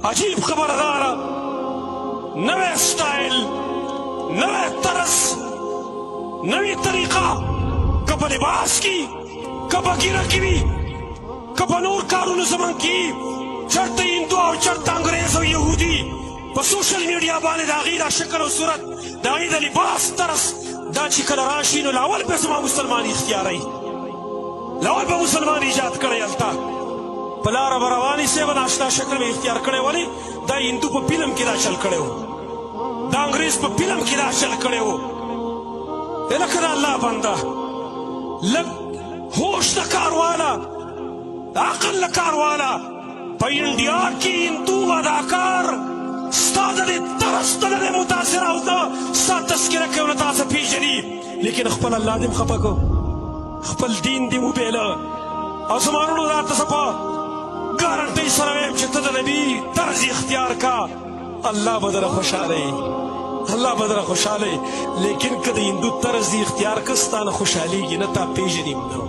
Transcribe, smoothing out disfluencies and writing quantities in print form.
عجیب خبردارا نوے سٹائل نوے طرز نوی طریقہ کب لباس کی کب گیرہ کی بھی کب نور کارون زمان کی چرت ہندو اور چرت انگریز و یہودی پا سوشل میڈیا بانے دا غیدہ شکل و صورت دا غیدہ لباس طرز دا چکل راشین و لاول پہ زمان مسلمانی اختیار رہی لاول پہ مسلمانی ایجاد کرے التا پلار بروانی سے ناشنا شکل میں اختیار کرے والی دا ہندو پا فلم کی دا چل کرے ہو دا انگریز پا فلم کی دا چل کرے ہو لکن اللہ بندہ لگ ہوش دا کاروانا عقل دا کاروانا پا انڈیا کی ہندو اداکار ستادلی طرز دلنے متاثر ہوتا ستاد تذکرہ کے انتا سے پیجنی لیکن اخپل اللہ دیم خپا کو اخپل دین دیمو بیلا او زمانونو دا تسپا گارنٹی سرویم چکتا نبی طرز اختیار کا اللہ بدر خوشحالے اللہ بدر خوشحالے لیکن کد ہندو طرز اختیار کستان خوشحالی گی نا تا پیجنیم نا